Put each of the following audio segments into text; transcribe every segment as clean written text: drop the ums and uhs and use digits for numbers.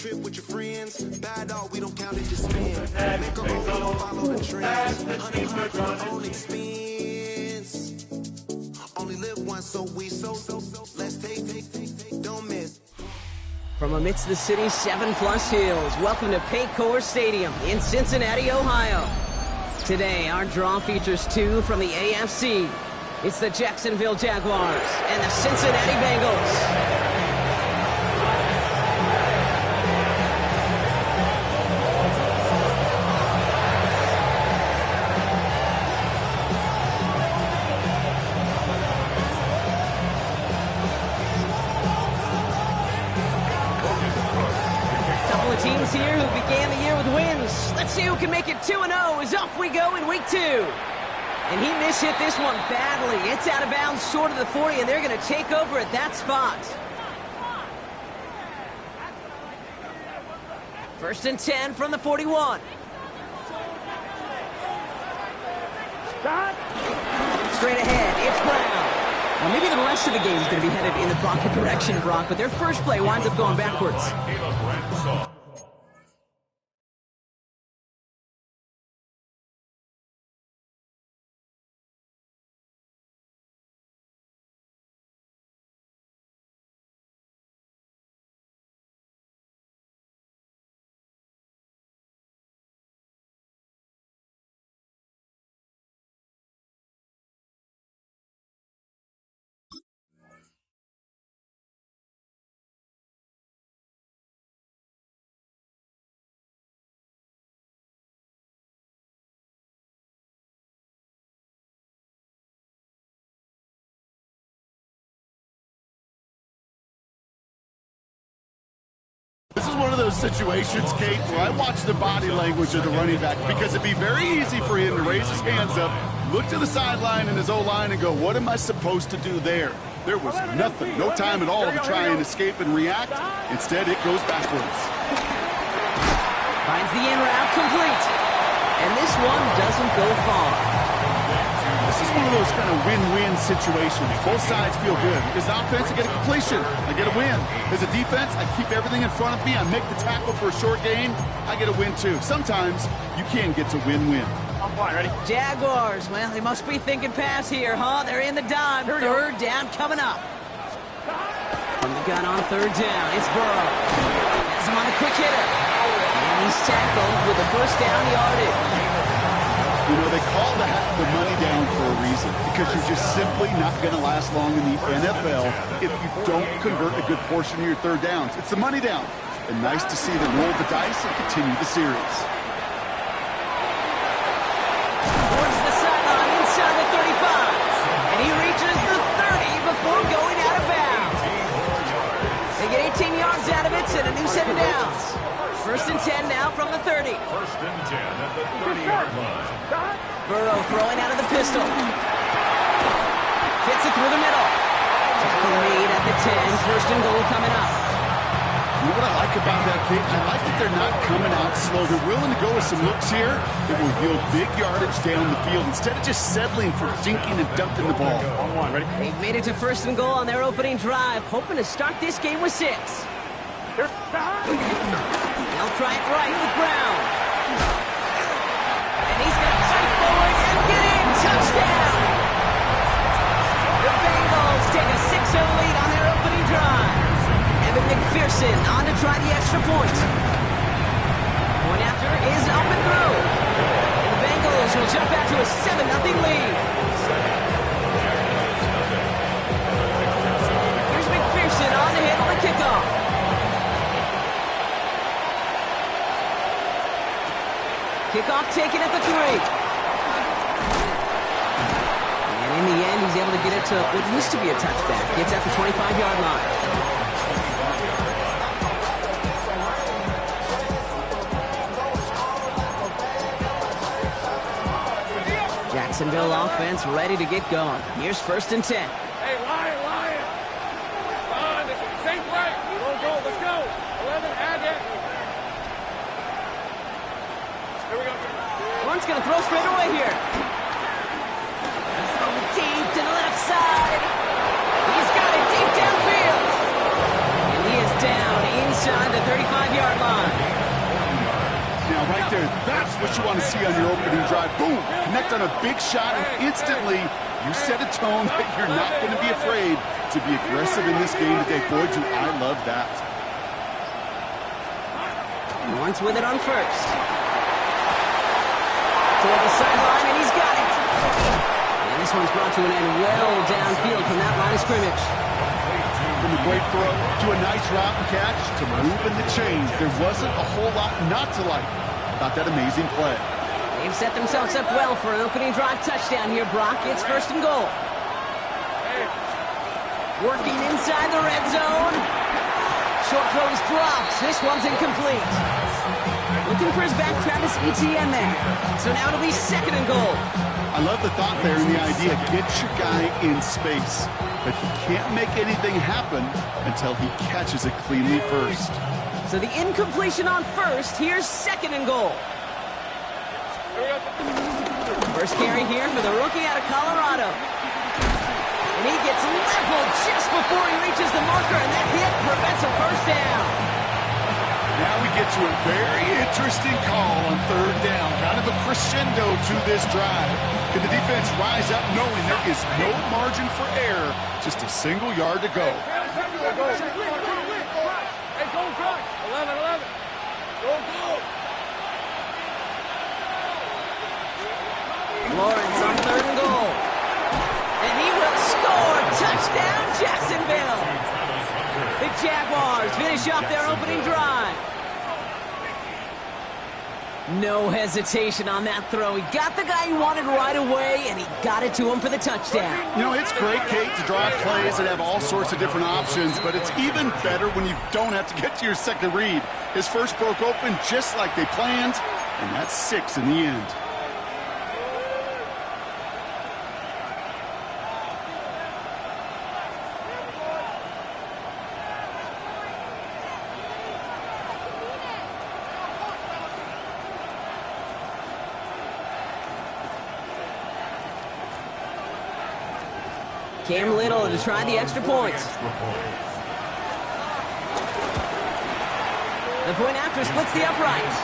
trip with your friends. Bad dog, we don't count it, just spend. Make a roll, we don't follow the trends. 100 own expense. Only live once, so let's take, don't miss. From amidst the city's 7+ hills, welcome to Paycor Stadium in Cincinnati, Ohio. Today, our draw features two from the AFC. It's the Jacksonville Jaguars and the Cincinnati Bengals. Teams here who began the year with wins. Let's see who can make it 2-0 as off we go in week 2. And he mishit this one badly. It's out of bounds short of the 40, and they're going to take over at that spot. 1st and 10 from the 41. Straight ahead, it's Brown. Well, maybe the rest of the game is going to be headed in the proper direction, Brock, but their first play winds up going backwards. This is one of those situations, Kate, where I watch the body language of the running back because it'd be very easy for him to raise his hands up, look to the sideline and his O-line and go, what am I supposed to do there? There was nothing, no time at all to try and escape and react. Instead, it goes backwards. Finds the in route complete. And this one doesn't go far. This is one of those kind of win-win situations. Both sides feel good. As an offense, I get a completion. I get a win. As a defense, I keep everything in front of me. I make the tackle for a short gain. I get a win, too. Sometimes, you can get to win-win. I'm fine. Ready? Jaguars, well, they must be thinking pass here, huh? They're in the dime. Third down coming up. From the gun on 3rd down, it's Burrow. Has him on a quick hitter. And he's tackled with the 1st down yardage. You know, they call that the money down for a reason, because you're just simply not going to last long in the NFL if you don't convert a good portion of your 3rd downs. It's the money down. And nice to see them roll the dice and continue the series. Towards the sideline inside the 35. And he reaches the 30 before going out of bounds. They get 18 yards out of it and a new set of downs. 1st and 10 now from the 30. 1st and 10 at the 30-yard line. Burrow throwing out of the pistol. Fits it through the middle. Tackle made at the 10. 1st and goal coming up. You know what I like about that, Kate? I like that they're not coming out slow. They're willing to go with some looks here that will yield big yardage down the field instead of just settling for dinking and dumping the ball. On one, ready? They've made it to 1st and goal on their opening drive, hoping to start this game with 6. They'll try it right with Brown. And he's going to fight forward and get in. Touchdown! The Bengals take a 6-0 lead on their opening drive. Evan McPherson on to try the extra point. Point after is up and through. And the Bengals will jump out to a 7-0 lead. Here's McPherson on the hit on the kickoff. Kickoff taken at the 3. And in the end, he's able to get it to what used to be a touchback. Gets at the 25-yard line. Jacksonville offense ready to get going. Here's 1st and 10. Hey, Lion! Come on, it's a safe play. Let's go. 11, add it. Here we go. One's going to throw straight away here. He's going deep to the left side. He's got it deep downfield. And he is down inside the 35-yard line. there. That's what you want to see on your opening drive. Boom! Connect on a big shot, and instantly you set a tone that you're not going to be afraid to be aggressive in this game today. Boy, do I love that. Lawrence with it on first. Toward the sideline, and he's got it. And this one's brought to an end well downfield from that line of scrimmage. From a great throw to a nice route and catch to moving the chains. There wasn't a whole lot not to like about that amazing play. They've set themselves up well for an opening drive touchdown here, Brock. It's first and goal. Working inside the red zone. Short throws dropped. This one's incomplete. Looking for his back, Travis Etienne there. So now it'll be second and goal. I love the thought there and the idea. Get your guy in space. But he can't make anything happen until he catches it cleanly first. So the incompletion on first. Here's second and goal. First carry here for the rookie out of Colorado. And he gets leveled just before he reaches the marker, and that hit prevents a first down. Now we get to a very interesting call on third down. Kind of a crescendo to this drive. Can the defense rise up knowing there is no margin for error? Just a single yard to go. Hey, go, go. 11. Go. Lawrence on third and goal. And he will score. Touchdown, Jacksonville. The Jaguars finish off their opening drive. No hesitation on that throw. He got the guy he wanted right away, and he got it to him for the touchdown. You know, it's great, Kate, to draw plays that have all sorts of different options, but it's even better when you don't have to get to your second read. His first broke open just like they planned, and that's 6 in the end. Cam Little to try the extra point. The point after splits the uprights.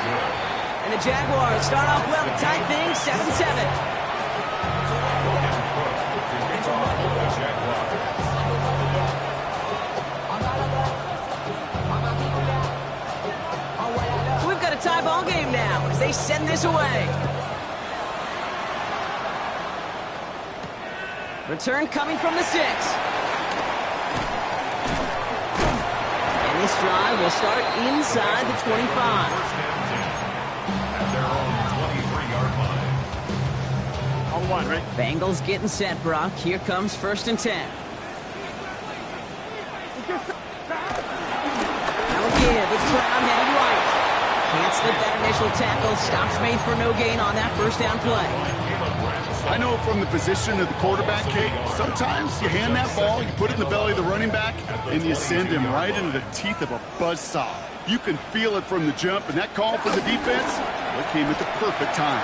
And the Jaguars start off well to tie things 7-7. So we've got a tie ball game now as they send this away. Return coming from the 6. And this drive will start inside the 25. At their own 23-yard line. On one, right? Bengals getting set, Brock. Here comes first and 10. Now again, it's Brown headed right. Can't slip that initial tackle. Stops made for no gain on that first down play. I know from the position of the quarterback, Kate, sometimes you hand that ball, you put it in the belly of the running back, and you send him right into the teeth of a buzzsaw. You can feel it from the jump, and that call for the defense, it came at the perfect time.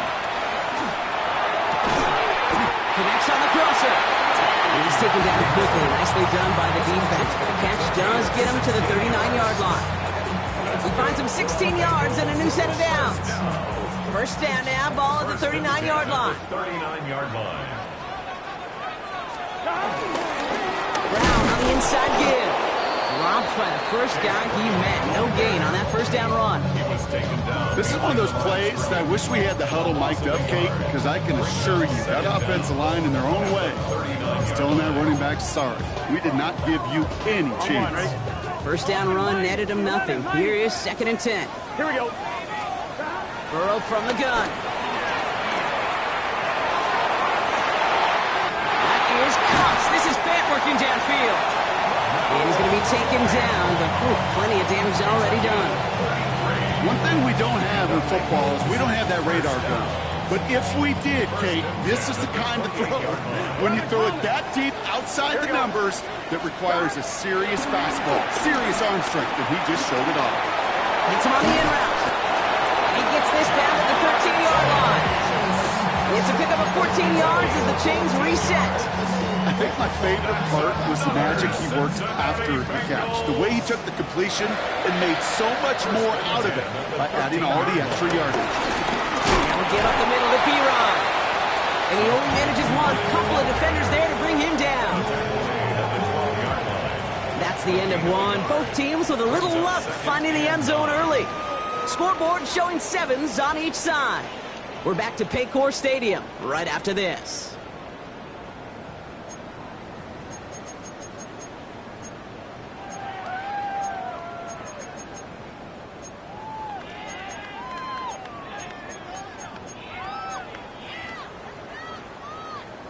Connects on the crosser. And he's taken down quickly. Nicely done by the defense, but the catch does get him to the 39-yard line. He finds him 16 yards and a new set of downs. First down now, ball at the 39-yard line. 39-yard line. Brown on the inside give. Dropped by the first guy he met. No gain on that first down run. He was taken down. This is one of those plays that I wish we had the huddle mic'd up, Kate, because I can assure you that offensive line in their own way is telling that running back, sorry, we did not give you any chance. First down run netted him nothing. Here is second and 10. Here we go. Burrow from the gun. That is Cups. This is Fant working downfield. And he's going to be taken down, but plenty of damage already done. One thing we don't have in football is we don't have that radar gun. But if we did, Kate, this is the kind of throw, when you throw it that deep outside the numbers, that requires a serious fastball, serious arm strength, and he just showed it off. Hits him on the in route. He gets this down to the 13-yard line. It's a pickup of 14 yards as the chains reset. think my favorite part was the magic he worked after the catch. The way he took the completion and made so much more out of it by adding all the extra yardage. Now we'll give up the middle to P-Ron. And he only manages one. Couple of defenders there to bring him down. That's the end of one. Both teams with a little luck finding the end zone early. Scoreboard showing 7s on each side. We're back to Paycor Stadium right after this.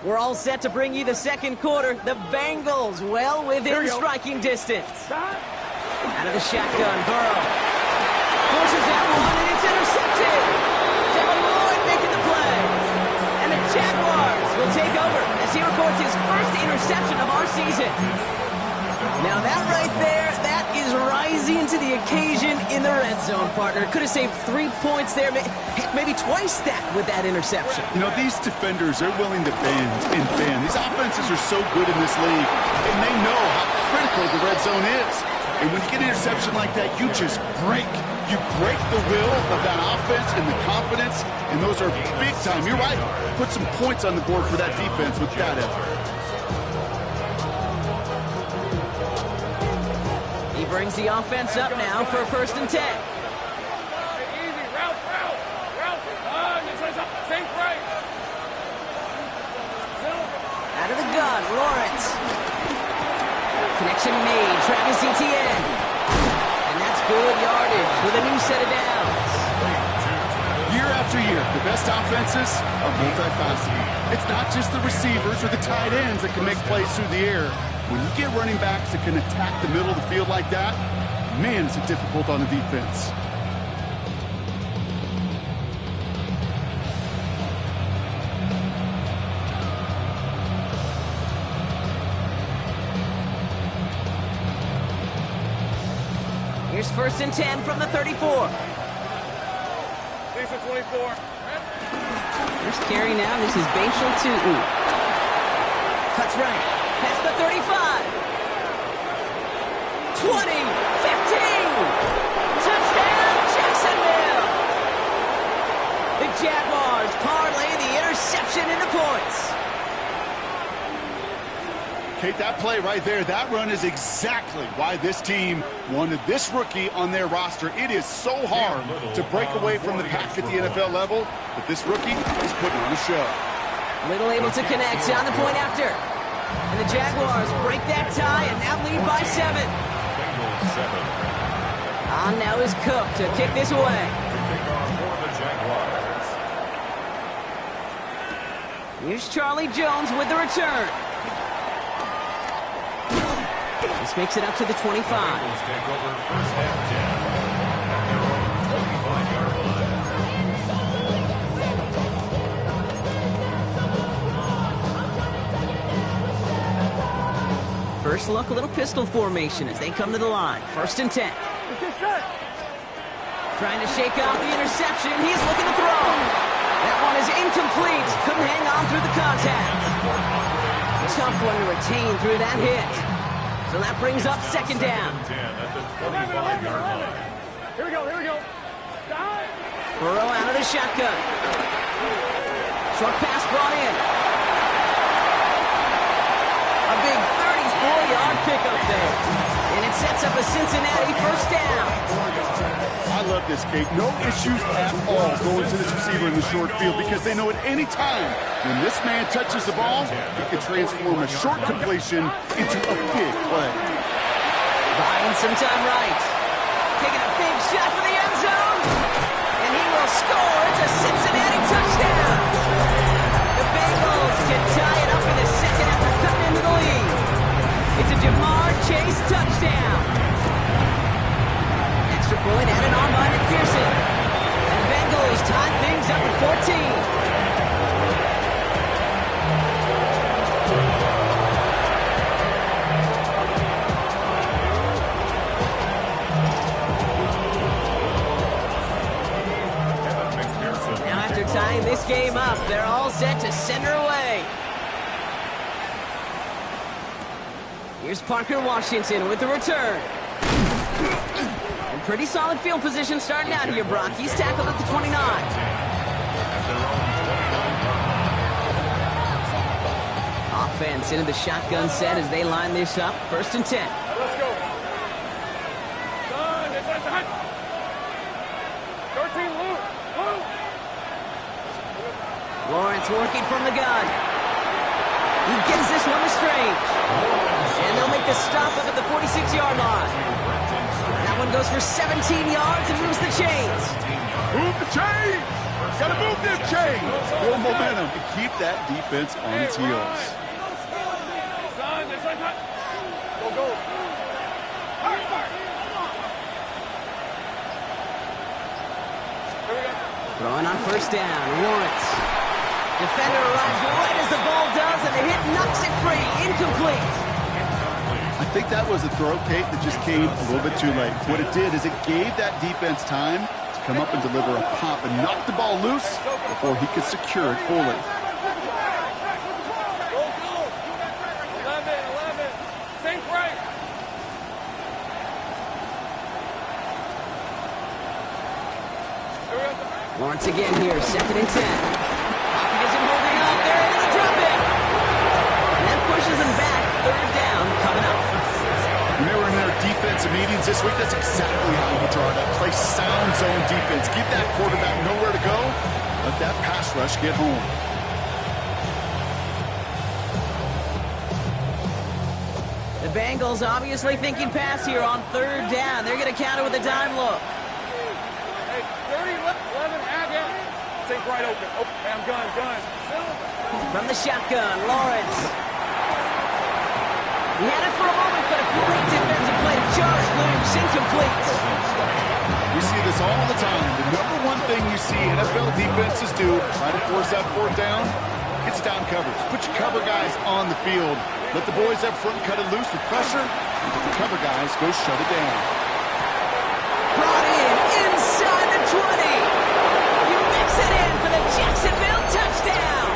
We're all set to bring you the second quarter. The Bengals well within striking distance. Out of the shotgun, Burrow forces that one, and it's intercepted. Devin Lloyd making the play. And the Jaguars will take over as he records his first interception of our season. Now that right there, that is rising to the occasion in the red zone, partner. Could have saved 3 points there, maybe twice that with that interception. You know, these defenders, they're willing to bend and bend. These offenses are so good in this league, and they know how critical the red zone is. And when you get an interception like that, you just break. You break the will of that offense and the confidence, and those are big time. You're right. Put some points on the board for that defense with that effort. He brings the offense up now for 1st and 10. Easy, route. Think right. Out of the gun, Lawrence. Connection made, Travis Etienne. And that's good yardage with a new set of downs. Year after year, the best offenses are multifaceted. It's not just the receivers or the tight ends that can make plays through the air. When you get running backs that can attack the middle of the field like that, man, is it difficult on the defense. Here's 1st and 10 from the 34. Lisa 24. First carry now, this is Bashal Tootin. Cuts right. Past the 35. 20. 15. Touchdown, Jacksonville. The Jaguars parlay the interception into points. Kate, that play right there, that run is exactly why this team wanted this rookie on their roster. It is so hard to break away from the pack at the NFL level, but this rookie is putting on a show. Little able to connect on the point after. And the Jaguars break that tie and now lead by 7. Bengals 7. On now is Cook to kick this away. For the Jaguars. Here's Charlie Jones with the return. This makes it up to the 25. Bengals take over 1st and 10. At their own 25-yard line. First look, a little pistol formation as they come to the line. 1st and 10. Trying to shake out the interception. He's looking to throw. That one is incomplete. Couldn't hang on through the contact. Tough one to retain through that hit. So that brings up 2nd down. 10 at the 25-yard line. Here we go. Stop. Burrow out of the shotgun. Short pass brought in. A big 34-yard pickup there. And it sets up a Cincinnati 1st down. I love this, Kate. No issues at all going to this receiver in the short field because they know at any time when this man touches the ball, he can transform a short completion into a big play. Buying some time right. Taking a big shot for the end zone. And he will score. It's a Cincinnati touchdown. The Bengals can tie it up in the 2nd after cutting into the lead. It's a Jamar Chase touchdown. Extra point added on by McPherson. And the Bengals tie things up at 14. Now after tying this game up, they're all set to send her away. Here's Parker Washington with the return. And pretty solid field position starting out here, Brock. He's tackled at the 29. Offense into the shotgun set as they line this up. 1st and 10. Let's go. Done. It's on. 13 loose. Lawrence working from the gun. He gets this one to Strange. And they'll make the stop up at the 46-yard line. That one goes for 17 yards and moves the chains. Move the chains! Gotta move them chains! Build momentum to keep that defense on its heels. Done. It's on. Go. Here we go. Throwing on 1st down. Lawrence. Defender arrives right as the ball does, and the hit knocks it free. Incomplete. I think that was a throw, Kate, that just came a little bit too late. What it did is it gave that defense time to come up and deliver a pop and knock the ball loose before he could secure it fully. Go. 11. Think right. Here we go. Lawrence again here. 2nd and 10. Pocket isn't holding up. They're able to drop it. And that pushes them back. 3rd down coming up. When they were in their defensive meetings this week, that's exactly how you draw it up. Play sound zone defense. Give that quarterback nowhere to go. Let that pass rush get home. The Bengals obviously thinking pass here on 3rd down. They're going to counter with a dime look. Hey, 30 left. 11. Again. Think right open. Oh, damn gun. From the shotgun, Lawrence. He had it for a moment, but a great defensive play to Josh Williams, incomplete. We see this all the time. The number one thing you see NFL defenses do, try to force that 4th down, it's down coverage. Put your cover guys on the field. Let the boys up front cut it loose with pressure, and let the cover guys go shut it down. Brought in inside the 20. You mix it in for the Jacksonville touchdown.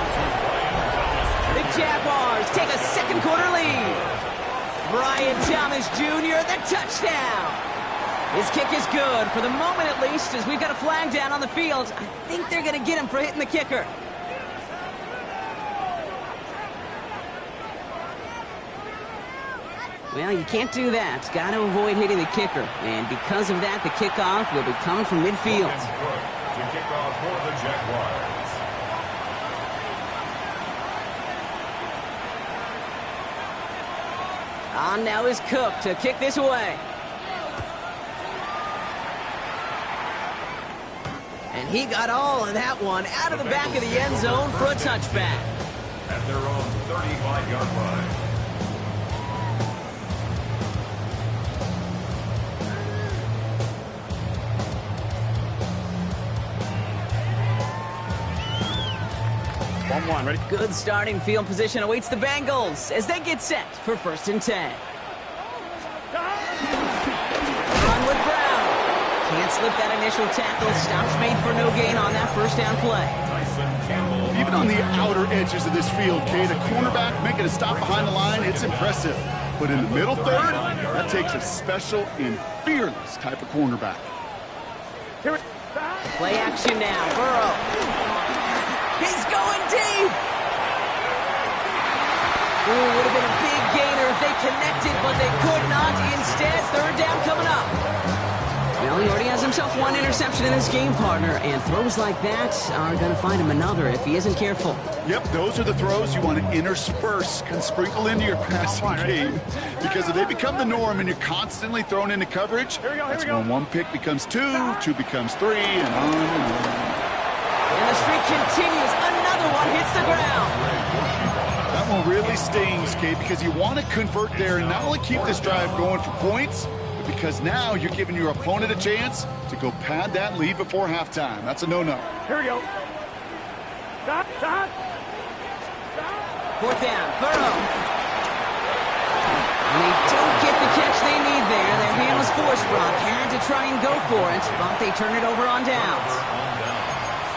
The Jaguars take a 2nd quarter lead. Brian Thomas Jr., the touchdown. His kick is good, for the moment at least, as we've got a flag down on the field. I think they're going to get him for hitting the kicker. Well, you can't do that. Got to avoid hitting the kicker. And because of that, the kickoff will be coming from midfield. To kick off for the Jaguars. On now is Cook to kick this away. And he got all of that one out of the back of the end zone for a touchback. At their own 35-yard line. Ready? Good starting field position awaits the Bengals as they get set for 1st and 10. Run with Brown. Can't slip that initial tackle. Stops made for no gain on that 1st down play. Even on the outer edges of this field, Kate, a cornerback making a stop behind the line, it's impressive. But in the middle 3rd, that takes a special and fearless type of cornerback. Play action now. Burrow. He's going deep. Ooh, would have been a big gainer if they connected, but they could not. Instead, 3rd down coming up. Well, he already has himself one interception in this game, partner, and throws like that are going to find him another if he isn't careful. Yep, those are the throws you want to intersperse and sprinkle into your passing game. Because if they become the norm and you're constantly thrown into coverage, that's when 1 pick becomes 2, 2 becomes 3, and on and on. And the streak continues. Another one hits the ground. That one really stings, Kate, because you want to convert there and not only keep this drive going for points, but because now you're giving your opponent a chance to go pad that lead before halftime. That's a no-no. Here we go. Stop. 4th down. Burrow. And they don't get the catch they need there. Their hand was forced, Brock. Had to try and go for it, but they turn it over on downs.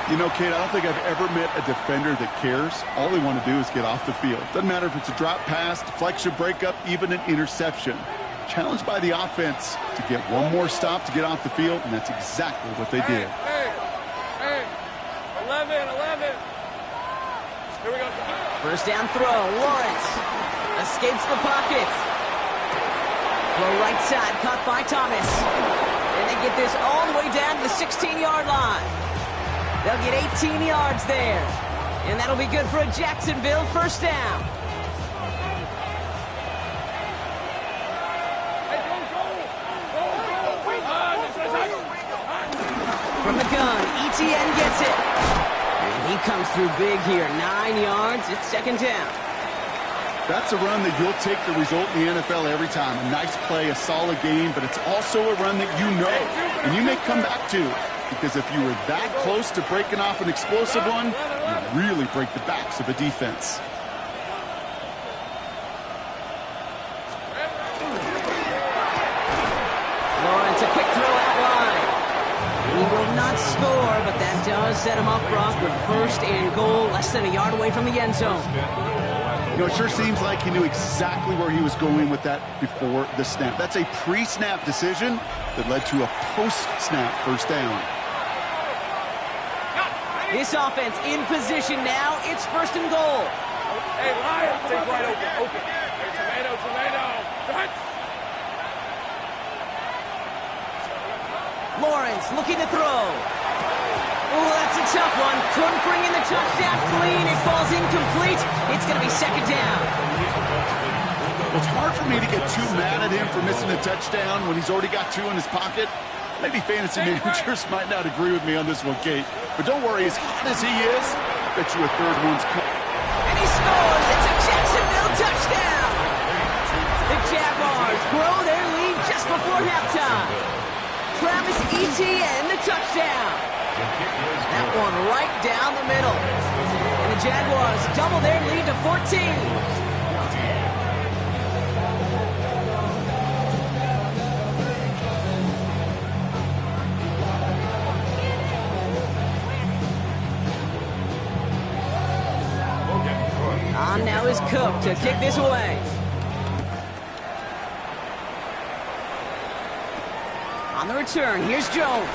You know, Kate, I don't think I've ever met a defender that cares. All they want to do is get off the field. Doesn't matter if it's a drop pass, deflection, breakup, even an interception. Challenged by the offense to get one more stop to get off the field, and that's exactly what they did. Hey, 11. Here we go. First down throw. Lawrence escapes the pocket. Throw right side, caught by Thomas. And they get this all the way down to the 16-yard line. They'll get 18 yards there. And that'll be good for a Jacksonville first down. From the gun, ETN gets it. And he comes through big here. 9 yards. It's second down. That's a run that you'll take the result in the NFL every time. A nice play, a solid game, but it's also a run that you know and you may come back to. Because if you were that close to breaking off an explosive one, you really break the backs of a defense. Lawrence, a quick throw out wide. He will not score, but that does set him up, Brock, with first and goal, less than a yard away from the end zone. You know, it sure seems like he knew exactly where he was going with that before the snap. That's a pre-snap decision that led to a post-snap first down. This offense in position now. It's first and goal. Hey, Lion, take right open. Hey, tomato. Cut. Lawrence looking to throw. Oh, that's a tough one. Couldn't bring in the touchdown clean. It falls incomplete. It's going to be second down. Well, it's hard for me to get too mad at him for missing a touchdown when he's already got two in his pocket. Maybe fantasy managers might not agree with me on this one, Kate. But don't worry, as hot as he is, I bet you a third one's coming. And he scores. It's a Jacksonville touchdown. The Jaguars grow their lead just before halftime. Travis Etienne, the touchdown. That one right down the middle. And the Jaguars double their lead to 14. On now is Cook to kick this away. On the return, here's Jones.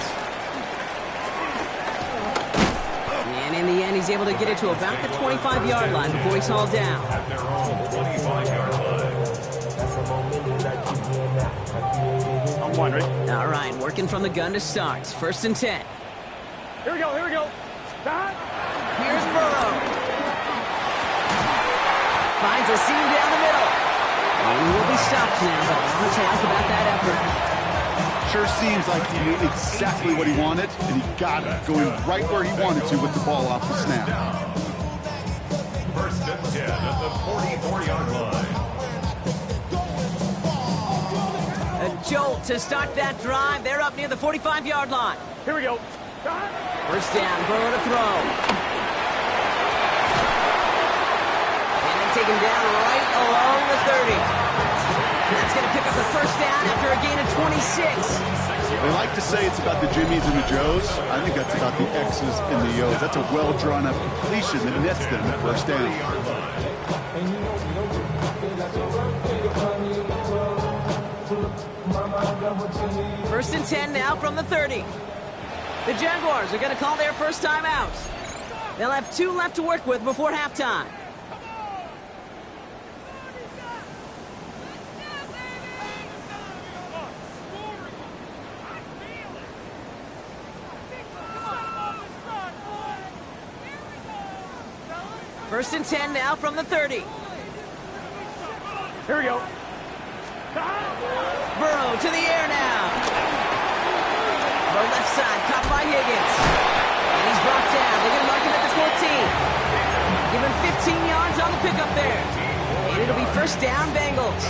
And in the end, he's able to get it to about the 25-yard line before he's hauled down. At their own 25-yard line. I'm wondering. All right, working from the gun to start. First and 10. Here we go. Stop. Here's Burrow. Finds a seam down the middle. And he will be stopped now, but I'll talk about that effort. Sure seems like he knew exactly what he wanted, and he got it, going right where he wanted to with the ball off the snap. First and 10 at the 44-yard line. A jolt to start that drive. They're up near the 45-yard line. Here we go. First down, Burrow to throw. And they take him down right along the 30. That's going to pick up the first down after a gain of 26. They like to say it's about the Jimmies and the Joes. I think that's about the X's and the O's. That's a well-drawn-up completion that nets them the first down. First and 10 now from the 30. The Jaguars are going to call their first time out. They'll have 2 left to work with before halftime. First and 10 now from the 30. Here we go. Burrow to the air now. The left side caught by Higgins. And he's brought down. They're going to mark him at the 14. Give him 15 yards on the pickup there. And it'll be first down, Bengals.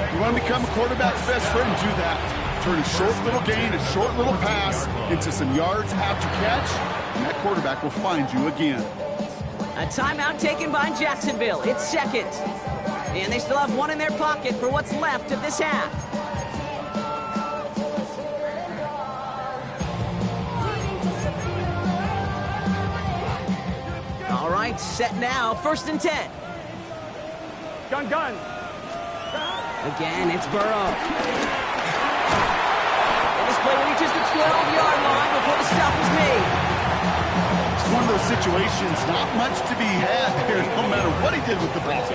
You want to become a quarterback's best friend? Do that. Turn a short little gain, a short little pass into some yards after catch, and that quarterback will find you again. A timeout taken by Jacksonville. It's second. And they still have 1 in their pocket for what's left of this half. right, set now, 1st and 10. Gun, gun. Again, it's Burrow. And this play reaches the 12-yard line before the stop is made. It's one of those situations, not much to be had there, no matter what he did with the ball.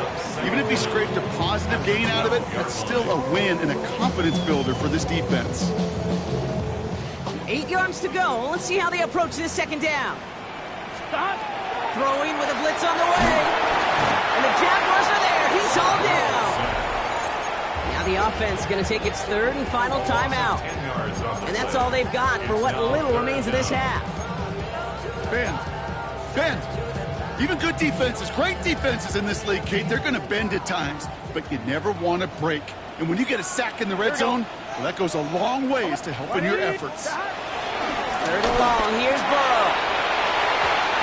Even if he scraped a positive gain out of it, that's still a win and a confidence builder for this defense. 8 yards to go. Let's see how they approach this 2nd down. Stop. Throwing with a blitz on the way. And the Jaguars are there. He's all down. Now the offense going to take its 3rd and final timeout. And that's all they've got for what little remains of this half. Bend. Even good defenses, great defenses in this league, Kate, they're going to bend at times, but you never want to break. And when you get a sack in the red zone, well, that goes a long ways to helping your efforts. 3rd and long. Here's Burrow.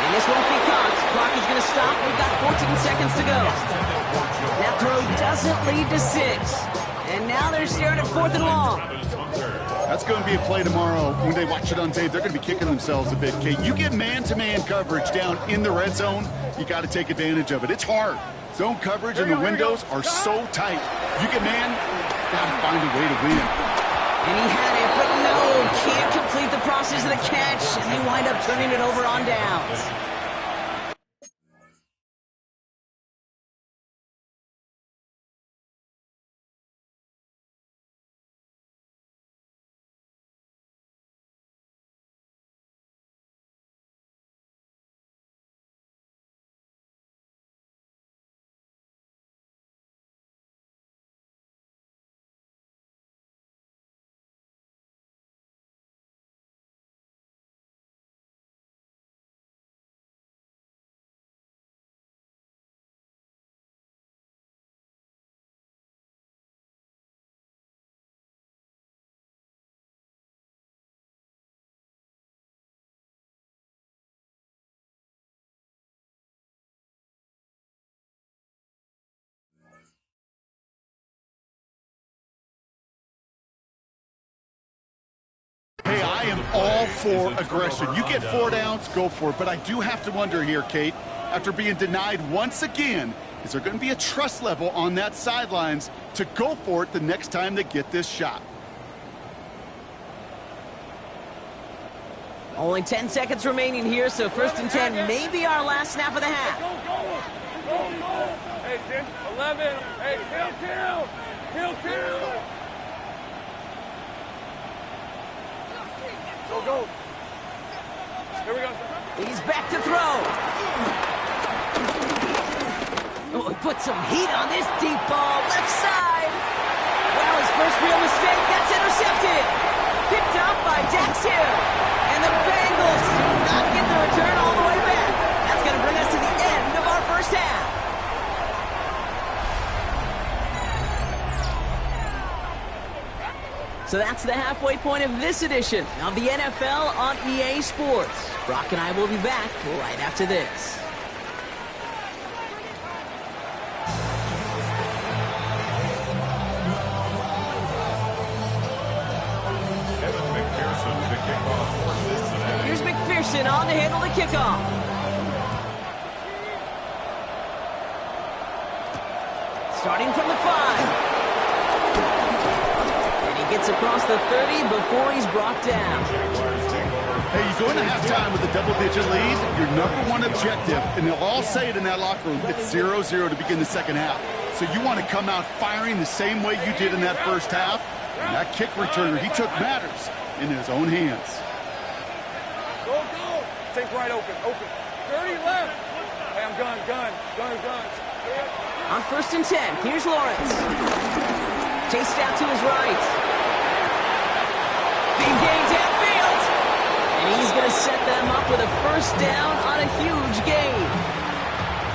And this won't be caught. Clock is going to stop. We've got 14 seconds to go. That throw doesn't lead to 6. And now they're staring at 4th and long. That's going to be a play tomorrow. When they watch it on tape, they're going to be kicking themselves a bit, Kate. You get man-to-man coverage down in the red zone, you got to take advantage of it. It's hard. Zone coverage and the windows are so tight. You get man, got to find a way to win. And he had it, but no, can't complete the process of the catch, and they wind up turning it over on downs. Hey, I am all for aggression. You get 4 downs, go for it. But I do have to wonder here, Kate, after being denied once again, is there going to be a trust level on that sidelines to go for it the next time they get this shot? Only 10 seconds remaining here, so 1st and 10 may be our last snap of the half. Go. Hey, 10, 11. Hey, kill. Go. Here we go. He's back to throw. Oh, he put some heat on this deep ball, left side. Well, his first real mistake, that's intercepted. Picked up by Dax Hill. And the Bengals do not get the return all the way back. That's going to bring us to the end of our first half. So that's the halfway point of this edition of the NFL on EA Sports. Brock and I will be back right after this. Here's McPherson on to handle the kickoff. Starting from the 5. Gets across the 30 before he's brought down. Hey, you go into halftime with a double-digit lead, your #1 objective, and they'll all say it in that locker room, it's 0-0 to begin the second half. So you want to come out firing the same way you did in that first half. And that kick returner, he took matters in his own hands. Go. Take right open. 30 left. Hey, I'm gun. On 1st and 10, here's Lawrence. Chased out to his right. Big gain downfield. And he's going to set them up with a 1st down on a huge gain.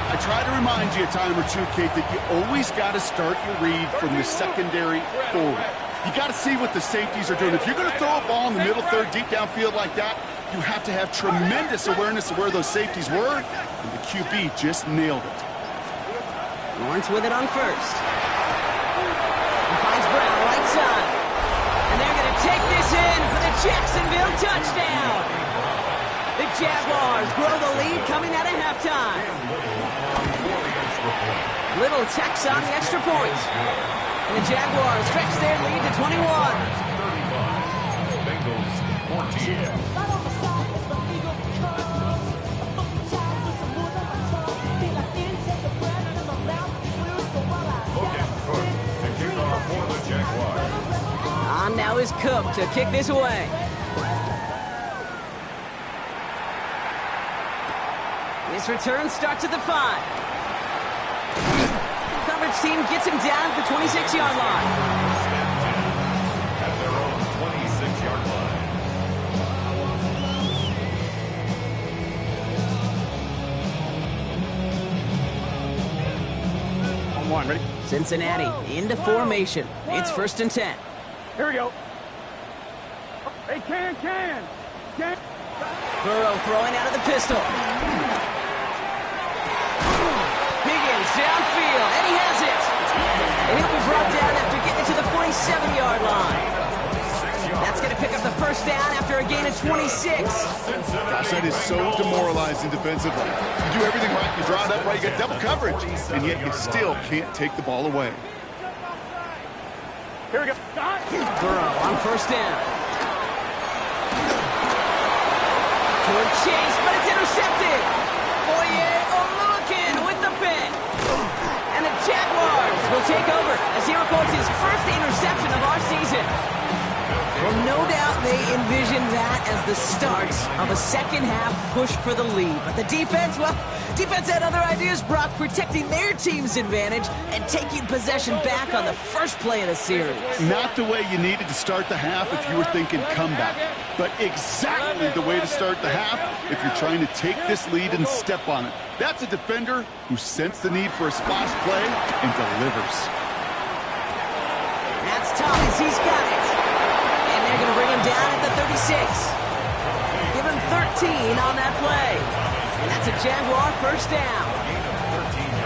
I try to remind you a time or two, Kate, that you always got to start your read from the secondary forward. You got to see what the safeties are doing. If you're going to throw a ball in the middle third, deep downfield like that, you have to have tremendous awareness of where those safeties were, and the QB just nailed it. Lawrence with it on 1st. He finds Brown right side. And they're going to take this in for the Jacksonville touchdown. The Jaguars grow the lead coming out of halftime. Little Tex on the extra point. And the Jaguars stretch their lead to 21. 35. Bengals 14. For the Jaguars. On now is Cook to kick this away. This return starts at the 5. The coverage team gets him down at the 26-yard line. At their own 26-yard line. On one, ready? Cincinnati into formation. It's 1st and 10. Here we go. Hey, can. Burrow throwing out of the pistol. Higgins downfield, and he has it. And he'll be brought down after getting to the 47-yard line. That's going to pick up the first down after a gain of 26. Gosh, that is so demoralizing defensively. You do everything right, you draw it up right, you get double coverage, and yet you still can't take the ball away. Here we go. Burrow on 1st down. Toward Chase, but it's intercepted. Foye Oluokun with the pick. And the Jaguars will take over as he records his first interception of our season. Well, no doubt they envisioned that as the start of a second-half push for the lead. But the defense, well, defense had other ideas, Brock, protecting their team's advantage and taking possession back on the first play of the series. Not the way you needed to start the half if you were thinking comeback, but exactly the way to start the half if you're trying to take this lead and step on it. That's a defender who sensed the need for a splash play and delivers. That's Thomas, he's got it. They're going to bring him down at the 36. Give him 13 on that play. And that's a Jaguar first down.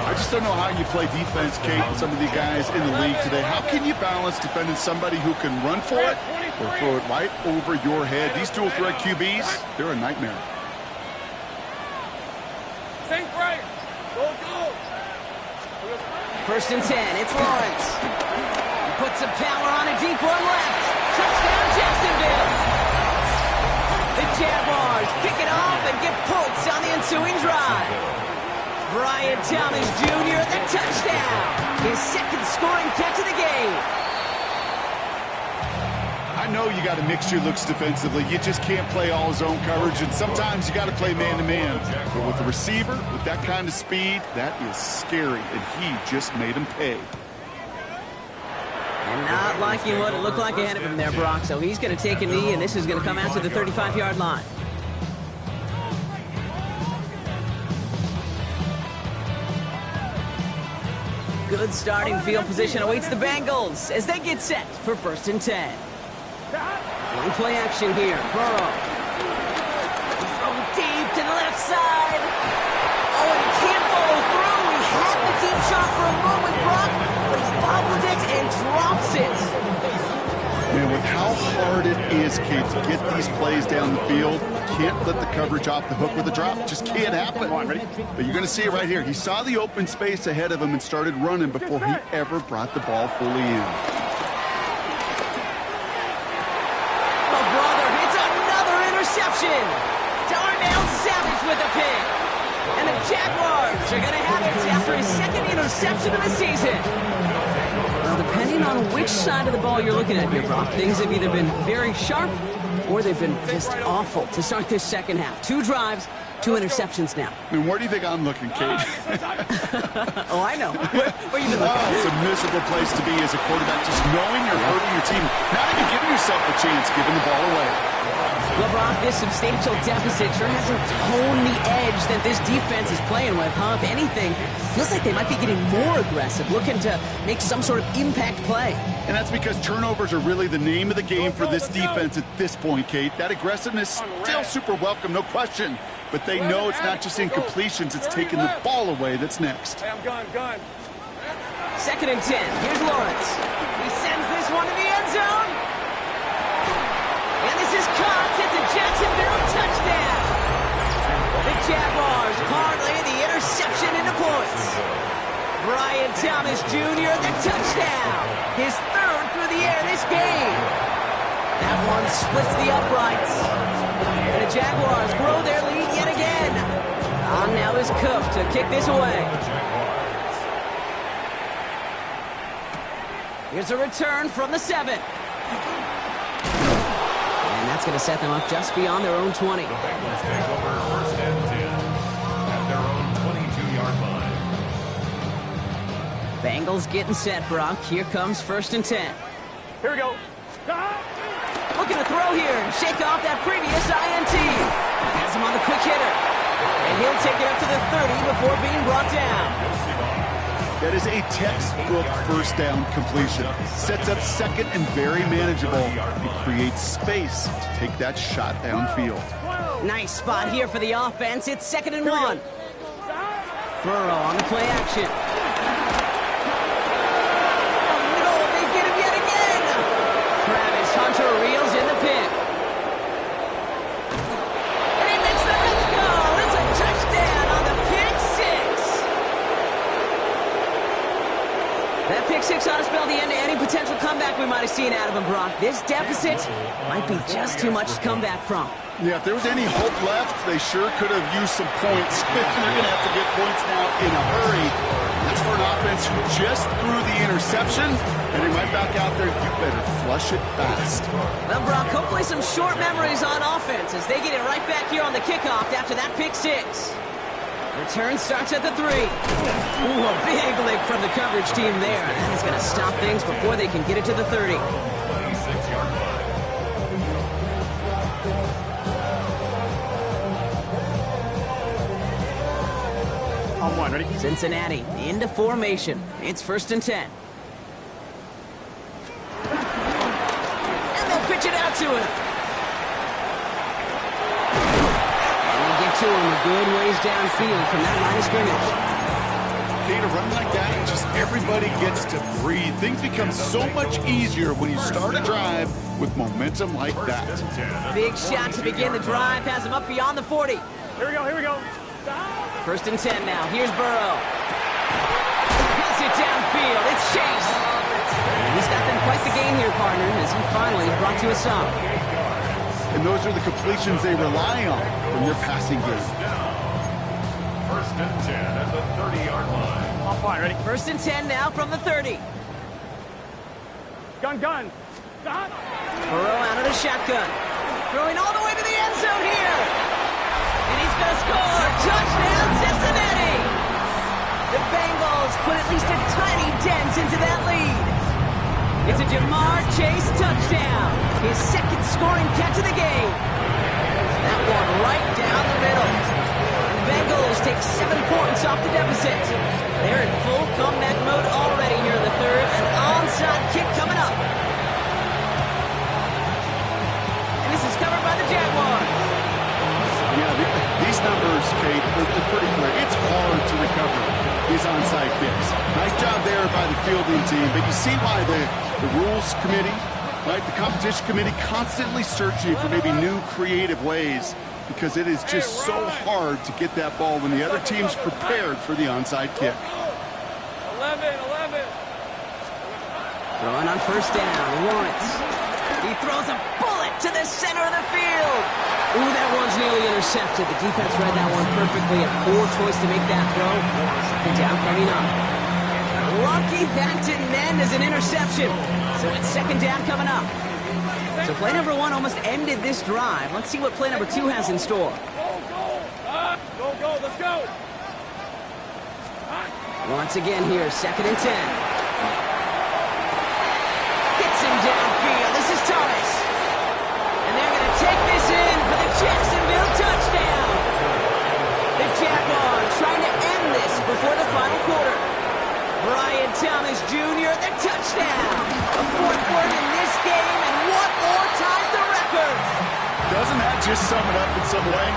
I just don't know how you play defense, Kate, with some of the guys in the league today. How can you balance defending somebody who can run for it or throw it right over your head? These dual threat QBs, they're a nightmare. Think right. Go. 1st and 10, it's Lawrence. He puts some power on a deep one left. Touchdown, Jacksonville. The Jaguars pick it off and get points on the ensuing drive. Brian Thomas Jr. the touchdown. His second scoring catch of the game. I know you got to mix your looks defensively. You just can't play all zone coverage, and sometimes you got to play man-to-man. But with a receiver, with that kind of speed, that is scary, and he just made him pay. And not liking what it looked like ahead of him there, Brock. So he's going to take a knee, and this is going to come out to the 35-yard line. Good starting field position awaits the Bengals as they get set for 1st and 10. One play action here. Burrow. He's thrown deep to the left side. Oh, and he can't follow through. He had the deep shot for a moment, Brock, but he bobbled it and drops it. Man, with how hard it is, Kate, to get these plays down the field, can't let the coverage off the hook with a drop. Just can't happen. But you're going to see it right here. He saw the open space ahead of him and started running before he ever brought the ball fully in. Oh, brother, it's another interception. Darnell Savage with a pick. And the Jaguars are going to have it after his second interception of the season. Well, depending on which side of the ball you're looking at here, Brock, things have either been very sharp or they've been just awful to start this second half. 2 drives, 2 interceptions now. I mean, where do you think I'm looking, Kate? Oh, I know. Where you been looking? Oh, it's a miserable place to be as a quarterback, just knowing you're hurting your team, not even giving yourself a chance, giving the ball away. Well, Brock, this substantial deficit sure hasn't toned the edge that this defense is playing with, huh? If anything, feels like they might be getting more aggressive, looking to make some sort of impact play. And that's because turnovers are really the name of the game for this defense at this point, Kate. That aggressiveness still super welcome, no question. But they know it's not just incompletions, it's taking the ball away that's next. Hey, I'm gun. 2nd and 10. Here's Lawrence. He sends this one to the end zone. And this is caught. It's a Jacksonville touchdown. The Jaguars parlay the interception into points. Brian Thomas Jr., the touchdown. His third through the air this game. That one splits the uprights. And the Jaguars grow their lead yet again. On now is Cook to kick this away. Here's a return from the 7. And that's going to set them up just beyond their own 20. The Bengals take over first and 10 at their own 22-yard line. Bengals getting set, Brock. Here comes first and 10. Here we go. Looking to throw here and shake off that previous INT. Has him on the quick hitter. And he'll take it up to the 30 before being brought down. That is a textbook first down completion. Sets up second and very manageable. It creates space to take that shot downfield. Nice spot here for the offense. It's 2nd and 1. Burrow on the play action. Oh, no, they get him yet again. Travis Hunter reels in the pick. And he makes the let's go. It's a touchdown on the pick six. That pick six ought to spell the end to any potential comeback we might have seen out of him, Brock. This deficit might be just too much to come back from. Yeah, if there was any hope left, they sure could have used some points. They're going to have to get points now in a hurry. That's for an offense who just threw the interception, and they right back out there. You better flush it fast. Well, Brock, hopefully some short memories on offense as they get it right back here on the kickoff after that pick six. Return starts at the 3. Ooh, a big lick from the coverage team there. That is going to stop things before they can get it to the 30. 26-yard line. On one, ready? Cincinnati into formation. It's 1st and 10. And they'll pitch it out to him. And they get to him a good ways downfield from that line of scrimmage. Okay, to run like that, just everybody gets to breathe. Things become so much easier when you start a drive with momentum like that. Big shot to begin the drive. Has him up beyond the 40. Here we go, here we go. 1st and 10 now. Here's Burrow. Has it downfield. It's Chase. And he's got them quite the gain here, partner, as he finally is brought to a stop. And those are the completions they rely on from their passing game. 1st and 10 at the 30-yard line. On fine, ready? 1st and 10 now from the 30. Gun. Burrow out of the shotgun. Throwing all the way to the end zone here. And he's going to score. Touchdown, Cincinnati. The Bengals put at least a tiny dent into that lead. It's a Jamar Chase touchdown. His second scoring catch of the game. That one right down the middle. And the Bengals take 7 points off the deficit. They're in full comeback mode already here in the third. An onside kick coming up. And this is covered by the Jaguars. Yeah, these numbers, Kate, they're pretty clear. It's hard to recover these onside kicks. Nice job there by the fielding team, but you see why the rules committee, right, the competition committee constantly searching for maybe new creative ways because it is just so hard to get that ball when the other team's prepared for the onside kick. 11. Throwing on 1st down, Lawrence. He throws a bullet to the center of the field. Ooh, that one's nearly intercepted. The defense read that one perfectly. A poor choice to make that throw. 2nd down coming up. Lucky that didn't end as an interception. So it's 2nd down coming up. So play number 1 almost ended this drive. Let's see what play number 2 has in store. Go, let's go. Once again here, 2nd and 10. Gets him downfield. This is Thomas. And they're going to take this in for the Jacksonville touchdown. The Jaguars trying to end this before the final quarter. Brian Thomas Jr., the touchdown. A 4th word in this game, and one more ties the record. Doesn't that just sum it up in some way?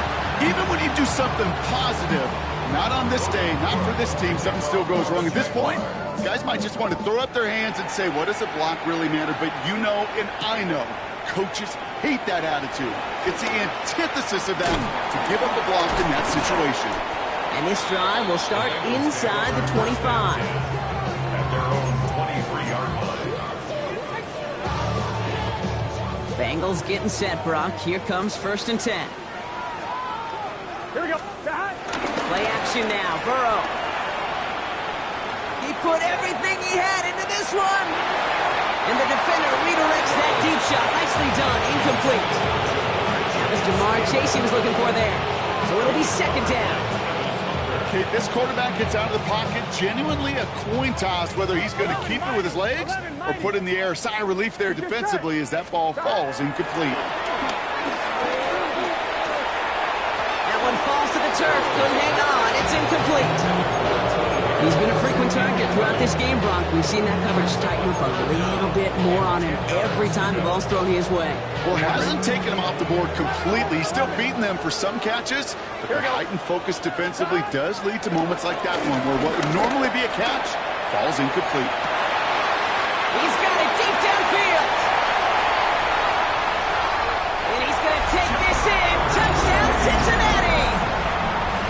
Even when you do something positive, not on this day, not for this team, something still goes wrong. At this point, guys might just want to throw up their hands and say, what does a block really matter? But you know, and I know, coaches hate that attitude. It's the antithesis of that to give up a block in that situation. And this drive will start inside the 25. At their own 23-yard line. Bengals getting set, Brock. Here comes 1st and 10. Here we go. Play action now. Burrow. He put everything he had into this one. And the defender redirects that deep shot. Nicely done. Incomplete. That was Jamar Chase he was looking for there. So it'll be 2nd down. Okay, this quarterback gets out of the pocket. Genuinely a coin toss whether he's going to keep it with his legs or put it in the air. Sigh of relief there defensively as that ball falls incomplete. That one falls to the turf. Couldn't hang on. It's incomplete. He's been a frequent target throughout this game, Brock. We've seen that coverage tighten up a little bit more on him every time the ball's thrown his way. Well, hasn't taken him off the board completely. He's still beating them for some catches, but their heightened focus defensively does lead to moments like that one where what would normally be a catch falls incomplete. He's got it deep downfield. And he's going to take this in. Touchdown, Cincinnati.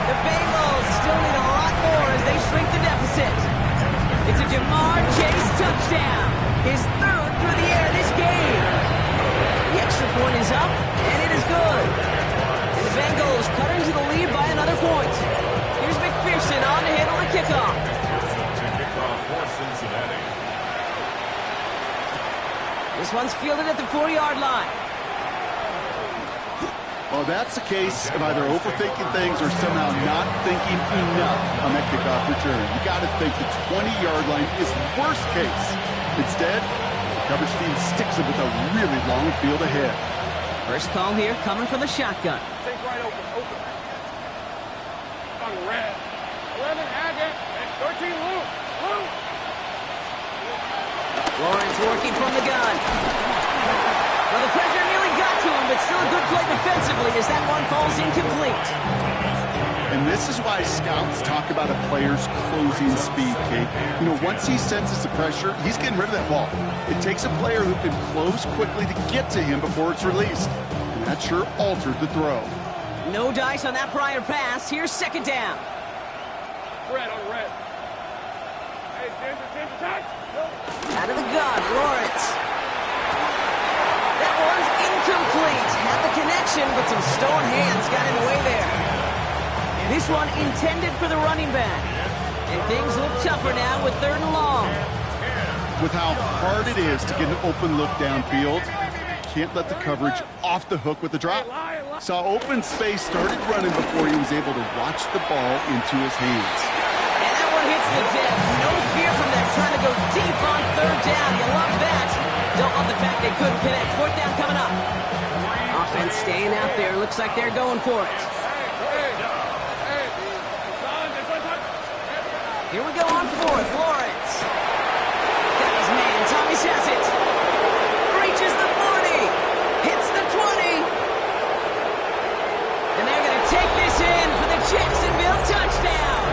The Bengals still need a lot more as they shrink the deficit. It's a Jamar Chase touchdown. His 3rd through the air this game. The extra point is up, and it is good. And the Bengals cut into the lead by another point. Here's McPherson on to handle the kickoff. Kickoff for Cincinnati. This one's fielded at the 4-yard line. Well, that's the case of either overthinking things or somehow not thinking enough on that kickoff return. You got to think the 20-yard line is worst case. Instead, the coverage team sticks it with a really long field ahead. First call here coming from the shotgun. Take right open. On red. 11, Agate, and 13, Luke. Lawrence working from the gun. Well, the pressure nearly got to him, but still a good play defensively as that one falls incomplete. And this is why scouts talk about a player's closing speed, Kate. You know, once he senses the pressure, he's getting rid of that ball. It takes a player who can close quickly to get to him before it's released. And that sure altered the throw. No dice on that prior pass. Here's 2nd down. Red on red. Hey, Ginger, touch. Out of the gun, Lawrence. That one's incomplete. Had the connection, but some stone hands got in the way there. This one intended for the running back. And things look tougher now with 3rd and long. With how hard it is to get an open look downfield, can't let the coverage off the hook with the drop. Saw open space, started running before he was able to watch the ball into his hands. And that one hits the deck. No fear from that, trying to go deep on 3rd down. You love that. Don't love the fact they couldn't connect. 4th down coming up. Offense staying out there. Looks like they're going for it. Here we go on 4th. Lawrence. Got his man. Tommy says it. Reaches the 40. Hits the 20. And they're going to take this in for the Jacksonville touchdown.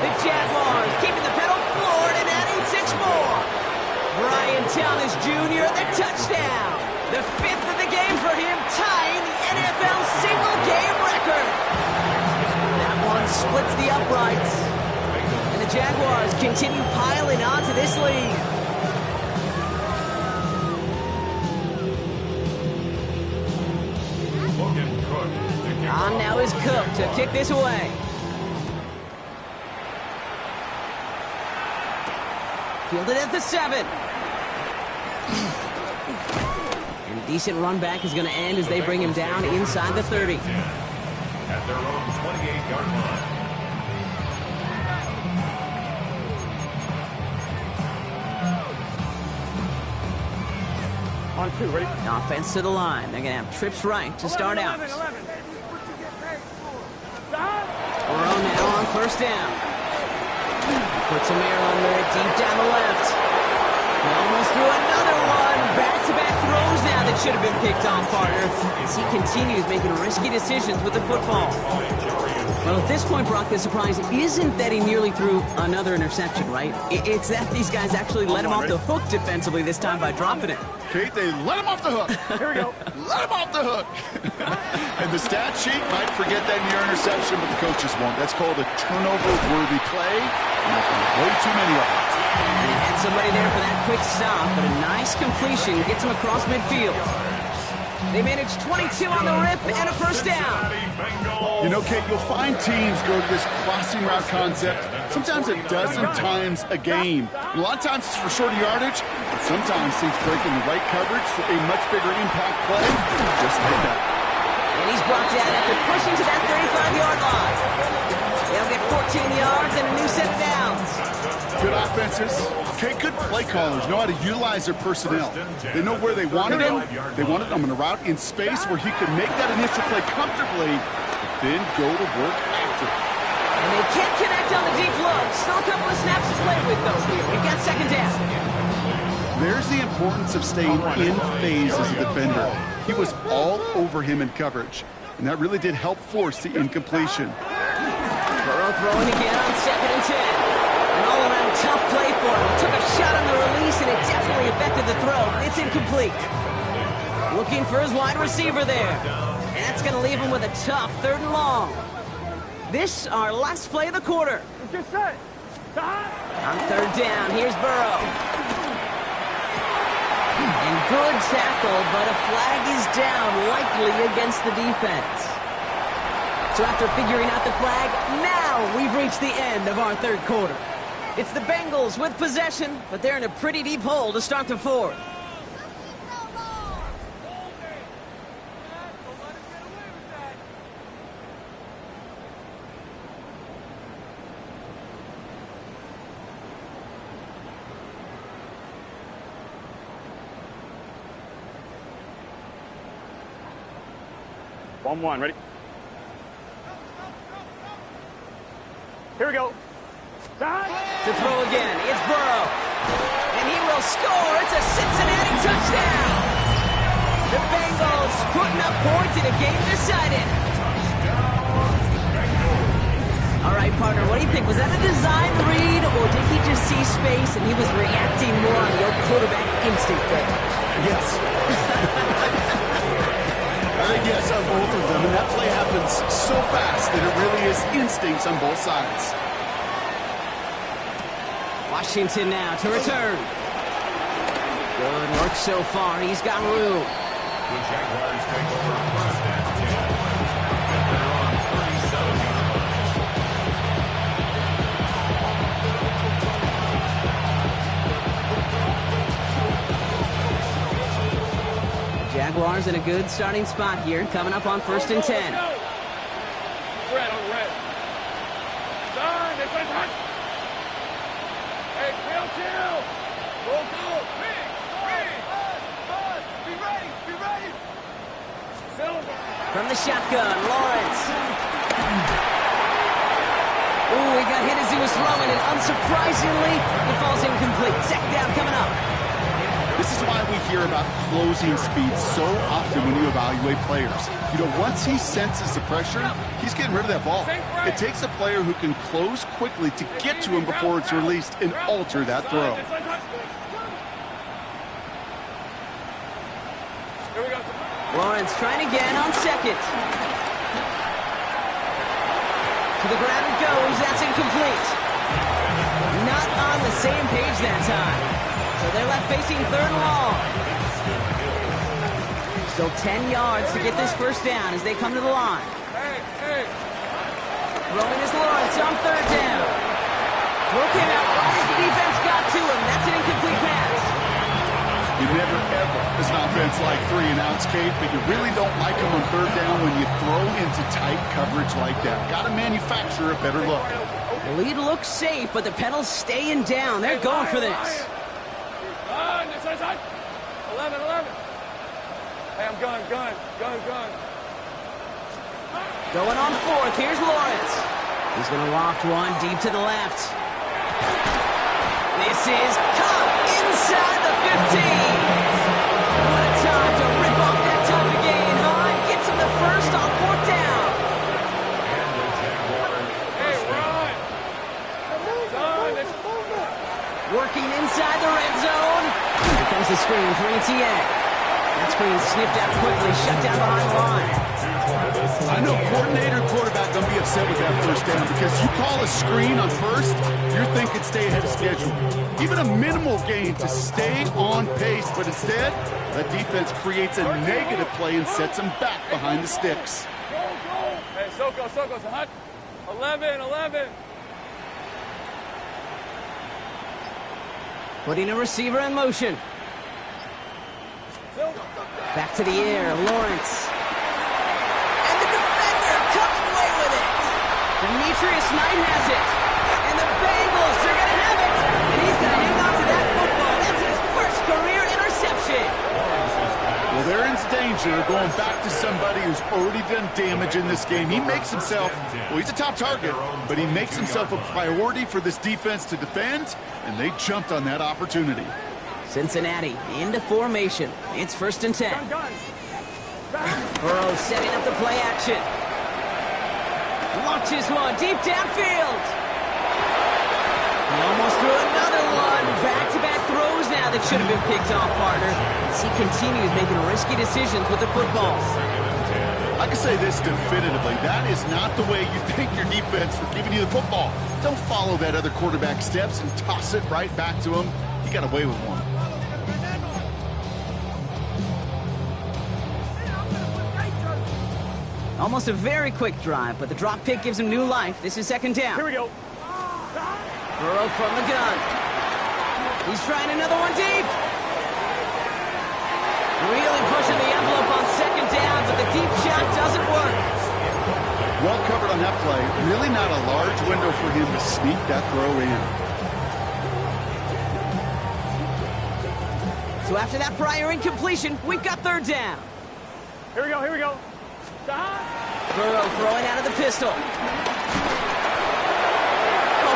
The Jaguars keeping the pedal floored and adding 6 more. Brian Thomas Jr. the touchdown. The 5th of the game for him, tying the NFL single-game record. That one splits the uprights. And the Jaguars continue piling onto this lead. On now is Cook to kick this away. Fielded at the 7. And a decent run back is going to end as they bring him down inside the 30. At their own 28-yard line. On 2, ready? Offense to the line. They're going to have trips right to start out. 11. Burrow now on 1st down. Puts some air on there deep down the left. They almost threw another one. Back-to-back throws now. that should have been picked off, partner, as he continues making risky decisions with the football. Well, at this point, Brock, the surprise isn't that he nearly threw another interception, right? It's that these guys actually let him off the hook defensively this time by dropping it. Kate, they let him off the hook. Here we go. Let him off the hook. And the stat sheet might forget that near interception, but the coaches won't. That's called a turnover-worthy play. Way too many of them. And he had somebody there for that quick stop, but a nice completion gets him across midfield. They managed 22 on the rip and a first down. You know, Kate, you'll find teams go to this crossing route concept sometimes a dozen times a game. A lot of times it's for shorter yardage, but sometimes teams break in the right coverage for a much bigger impact play, just like that. And he's brought down after pushing to that 35-yard line. They'll get 14 yards and a new set of downs. Good offenses. Okay, good play callers know how to utilize their personnel. They know where they wanted him. They wanted him in a route in space where he could make that initial play comfortably, but then go to work after. And they can't connect on the deep look. Still a couple of snaps to play with, though, here. We got second down. There's the importance of staying in phase as a defender. He was all over him in coverage, and that really did help force the incompletion. Burrow throwing again on 2nd and 10. An all-around tough play for him. Took a shot on the release, and it definitely affected the throw. It's incomplete. Looking for his wide receiver there. And that's going to leave him with a tough 3rd and long. This, our last play of the quarter. Just set. On 3rd down, here's Burrow. And good tackle, but a flag is down, likely against the defense. So after figuring out the flag, now we've reached the end of our 3rd quarter. It's the Bengals with possession, but they're in a pretty deep hole to start the 4th. One, ready? Here we go. To throw again, it's Burrow. And he will score. It's a Cincinnati touchdown. The Bengals putting up points in a game decided. All right, partner, what do you think? Was that a design read, or did he just see space and he was reacting more on the old quarterback instinct there? Yes. I think yes on both of them, and that play happens so fast that it really is instincts on both sides. Washington now to return. Good work so far. He's got room. The Jaguars take over 1st and 10. They're on 37 Jaguars in a good starting spot here, coming up on 1st and 10. Red on red. Done. This is hot. Hey, chill. Go. Be ready. Silver. From the shotgun, Lawrence. Ooh, he got hit as he was throwing, and unsurprisingly, he falls incomplete. 2nd down coming up. This is why we hear about closing speed so often when you evaluate players. You know, once he senses the pressure, he's getting rid of that ball. It takes a player who can close quickly to get to him before it's released and alter that throw. Here we go. Lawrence trying again on 2nd. To the ground it goes. That's incomplete. Not on the same page that time. So they're left facing 3rd and long. Still 10 yards to get this first down as they come to the line. Hey. Throwing is Lawrence on 3rd down. Throw came out right as the defense got to him. That's an incomplete pass. You never, ever, as an offense, like 3 and outs, Kate, but you really don't like them on 3rd down when you throw into tight coverage like that. Got to manufacture a better look. The lead looks safe, but the pedals staying down. They're going for this. 11. Hey, I'm gun. Going on 4th. Here's Lawrence. He's going to loft one deep to the left. This is caught inside the 15. What a time to rip screen sniffed out quickly, shut down behind the line. I know coordinator and quarterback going to be upset with that first down because you call a screen on first, you're thinking stay ahead of schedule. Even a minimal gain to stay on pace, but instead, that defense creates a negative play and sets them back behind the sticks. Hey, Soko, hot. 11. Putting a receiver in motion. Back to the air, Lawrence. And the defender coming away with it. Demetrius Knight has it. And the Bengals are going to have it. And he's going to hang on to that football. That's his first career interception. Well, they're in danger going back to somebody who's already done damage in this game. He makes himself, well, he's a top target, but he makes himself a priority for this defense to defend, and they jumped on that opportunity. Cincinnati into formation. It's 1st and 10. Burrow setting up the play action. Launches one deep downfield. He almost threw another one. Back-to-back throws now that should have been picked off, partner. As he continues making risky decisions with the football. I can say this definitively. That is not the way you thank your defense for giving you the football. Don't follow that other quarterback steps and toss it right back to him. He got away with one. Almost a very quick drive, but the drop pick gives him new life. This is 2nd down. Here we go. Burrow from the gun. He's trying another one deep. Really pushing the envelope on 2nd down, but the deep shot doesn't work. Well covered on that play. Really not a large window for him to sneak that throw in. So after that prior incompletion, we've got 3rd down. Here we go. Burrow throwing out of the pistol. Oh,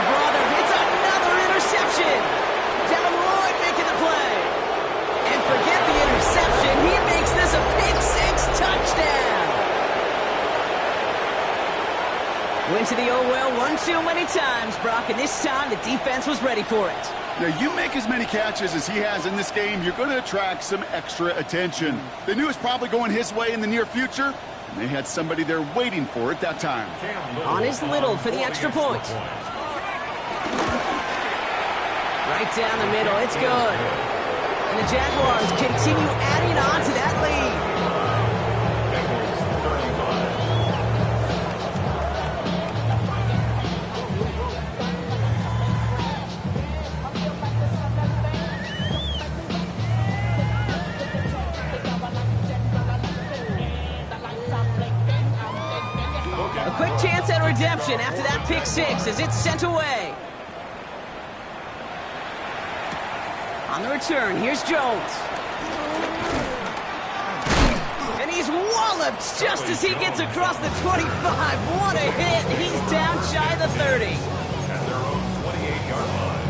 brother, it's another interception. Devin Lloyd making the play. And forget the interception. He makes this a pick-6 touchdown. Went to the oh well one too many times, Brock, and this time the defense was ready for it. Now, you make as many catches as he has in this game, you're going to attract some extra attention. They knew it was probably going his way in the near future, and they had somebody there waiting for it that time. On his Little for the extra point. Right down the middle, it's good. And the Jaguars continue adding on to that lead. A quick chance at redemption after that pick-6 as it's sent away. On the return, here's Jones. And he's walloped just as he gets across the 25. What a hit. He's down shy of the 30. At their own 28-yard line.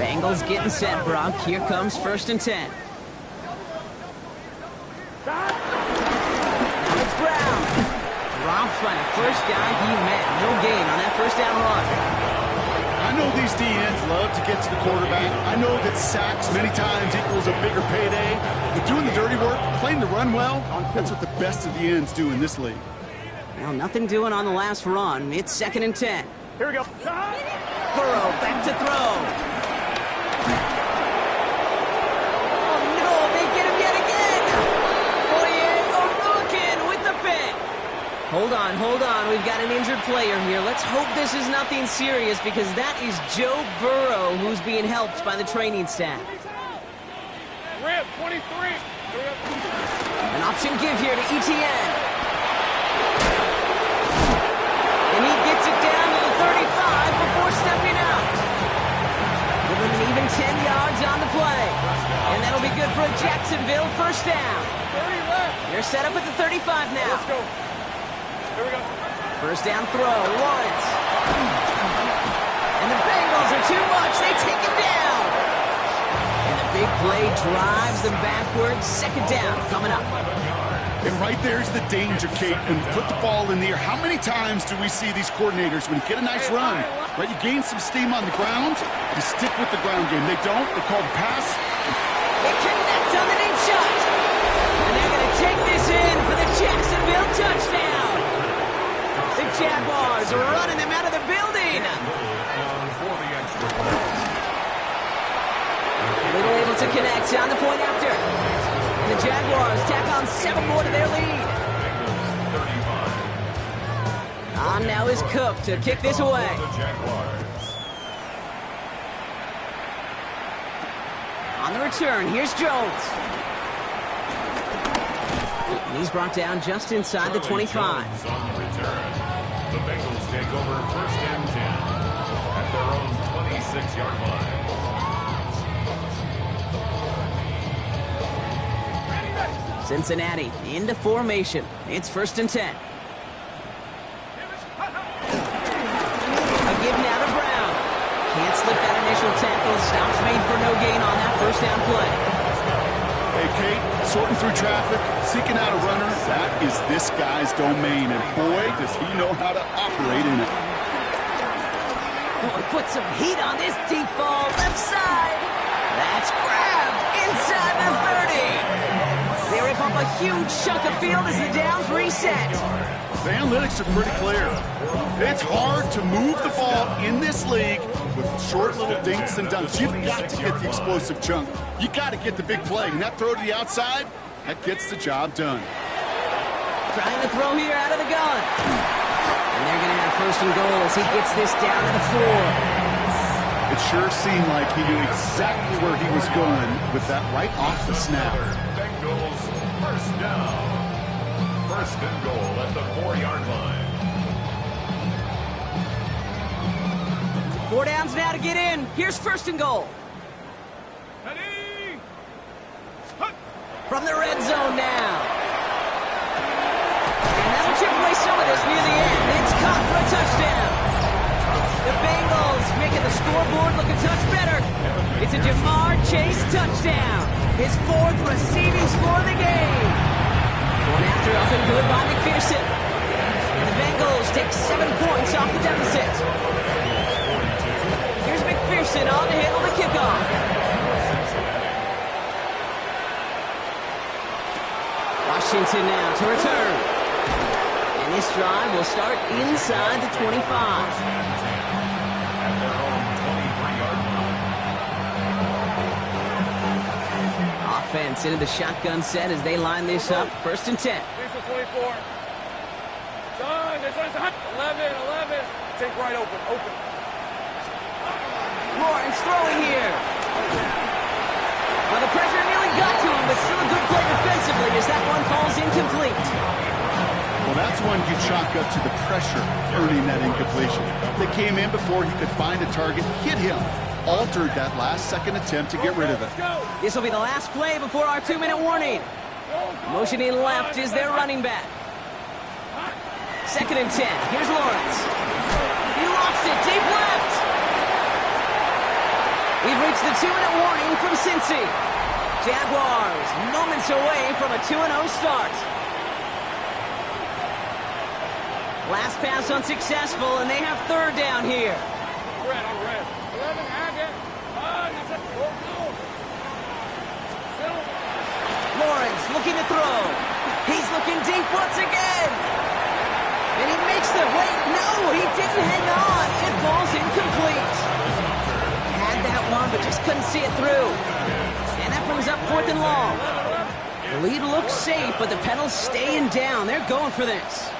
Bengals getting set, Brock. Here comes 1st and 10. Now it's Brown. Dropped by the first guy he met. No gain on that 1st down run. I know these DNs love to get to the quarterback. I know that sacks many times equals a bigger payday. But doing the dirty work, playing the run well, that's what the best of the ends do in this league. Well, nothing doing on the last run. It's 2nd and 10. Here we go. Burrow back to throw. Oh, no, they get him yet again. O'Rourke with the pick. Hold on. We've got an injured player here. Let's hope this is nothing serious because that is Joe Burrow who's being helped by the training staff. Rip, 23. An option give here to Etienne. And he gets it down to the 35 before stepping out. Give him an even 10 yards on the play. And that'll be good for a Jacksonville 1st down. 30 left. They're set up at the 35 now. Let's go. Here we go. 1st down throw, Lawrence. And the Bengals are too much. They take him down. And the big play drives them backwards. 2nd down coming up. And right there's the danger, Kate. When you put the ball in the air, how many times do we see these coordinators, when you get a nice run, right, you gain some steam on the ground, you stick with the ground game. They don't. They call the pass. They connect on the deep shot. And they're going to take this in for the Jacksonville touchdown. The Jaguars are running them out of the building. Little able to connect on the point after. And the Jaguars tack on 7 more to their lead. On now is Cook to kick this away. On the return, here's Jones. And he's brought down just inside the 25. On the return. The Bengals take over 1st and 10 at their own 26-yard line. Cincinnati into formation. It's 1st and 10. A give now to Brown. Can't slip that initial tackle. Stops made for no gain on that 1st down play. Hey, Kate, sorting through traffic, seeking out a runner, that is this guy's domain. And boy, does he know how to operate in it. Boy, put some heat on this deep ball. Left side. That's grabbed inside the 30. They rip up a huge chunk of field as the downs reset. The analytics are pretty clear. It's hard to move the ball in this league with short little dinks and dunks. You've got to get the explosive chunk. You got to get the big play. And that throw to the outside, that gets the job done. Trying to throw here out of the gun. And they're going to have 1st and goal as he gets this down to the 4. It sure seemed like he knew exactly where he was going with that right off the snap. Bengals 1st down. 1st and goal at the 4-yard line. 4 downs now to get in. Here's 1st and goal. Ready? From the red zone now. And that'll chip away some of this near the end. It's caught for a touchdown. The Bengals making the scoreboard look a touch better. It's a Jamar Chase touchdown. His 4th receiving score of the game. Going after up and good by McPherson. And the Bengals take 7 points off the deficit. Here's McPherson on to handle the kickoff. Washington now to return. And this drive will start inside the 25. Offense into the shotgun set as they line this up. 1st and 10. 24. Done. This one's 11. Take right open. Lawrence throwing here. Well, the pressure nearly got to him, but still a good play defensively as that one falls incomplete. Well, that's one you chalk up to the pressure earning that incompletion. They came in before he could find a target, hit him, altered that last-second attempt to get rid of it. This will be the last play before our 2-minute warning. Motioning left is their running back. 2nd and 10. Here's Lawrence. He lofts it deep left. We've reached the 2-minute warning from Cincy. Jaguars moments away from a 2-0 start. Last pass unsuccessful, and they have 3rd down here. Red. 11, Haggett. Lawrence looking to throw. He's looking deep once again. And he makes the wait. No, he didn't hang on. It falls incomplete. Had that one, but just couldn't see it through. And that brings up 4th and long. The lead looks safe, but the pedals staying down. They're going for this.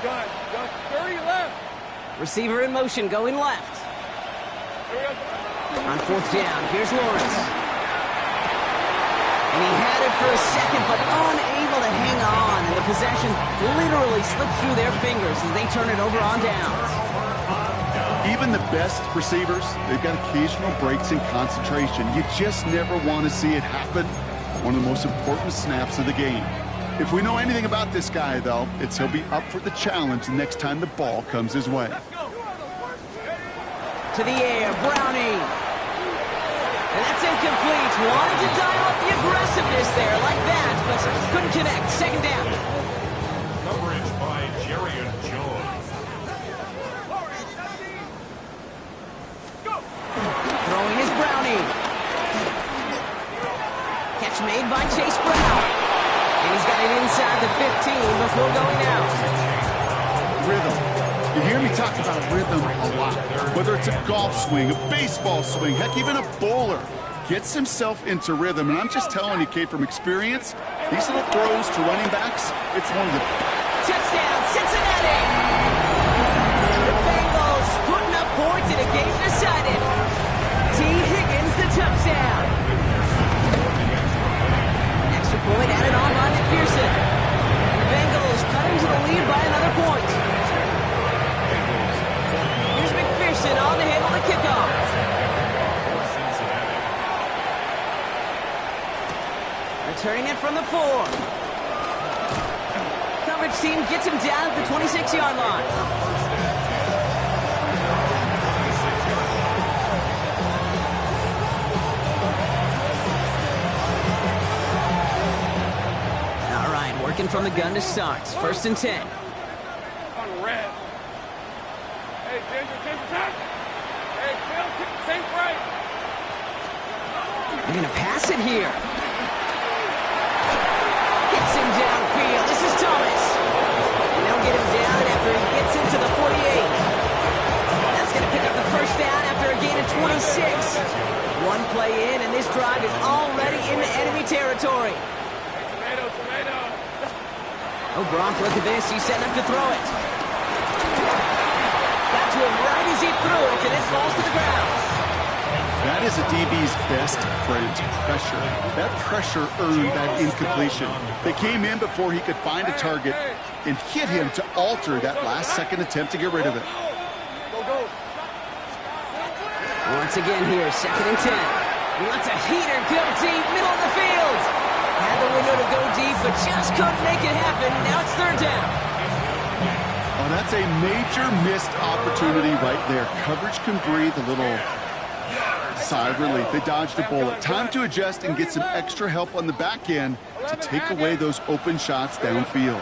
Gun. 30 left. Receiver in motion, going left. On 4th down, here's Lawrence. And he had it for a second, but unable to hang on. And the possession literally slipped through their fingers as they turn it over on downs. Even the best receivers, they've got occasional breaks in concentration. You just never want to see it happen. One of the most important snaps of the game. If we know anything about this guy, though, it's he'll be up for the challenge the next time the ball comes his way. To the air, Browning. And that's incomplete. Wanted to dial up the aggressiveness, space there like that, but couldn't connect. Second down. Coverage by Jerry and Jones. Throwing is Browning. Catch made by Chase Brown. And he's got it inside the 15 before going out. Rhythm. You hear me talk about rhythm a lot. Whether it's a golf swing, a baseball swing, heck, even a bowler gets himself into rhythm. And I'm just telling you, Kate, from experience, these little throws to running backs, it's one of the... Touchdown, Cincinnati! The Bengals putting up points in a game decided. T. Higgins, the touchdown. Extra point added on by McPherson. And the Bengals cut into the lead by another point. Here's McPherson on to handle the kickoff. Returning it from the 4. Coverage team gets him down at the 26-yard line. Working from the gun to start. First and 10. On red. Hey, Ginger, time. Hey, Phil, think right. They're going to pass it here. Gets him downfield. This is Thomas. And they'll get him down after he gets into the 48. That's going to pick up the first down after a gain of 26. One play in, and this drive is already into enemy territory. Tomato. Oh, Gronk, look at this. He's setting up to throw it. Got to him right as he threw it, and it falls to the ground. That is a DB's best friend, pressure. That pressure earned that incompletion. They came in before he could find a target and hit him to alter that last-second attempt to get rid of it. Go. Once again here, second and 10. He lets a heater go deep, middle of the field. Had the window to go deep, but just couldn't make it happen. Now it's third down. Oh, that's a major missed opportunity right there. Coverage can breathe a little sigh of relief. They dodged a bullet. Time to adjust and get some extra help on the back end to take away those open shots downfield.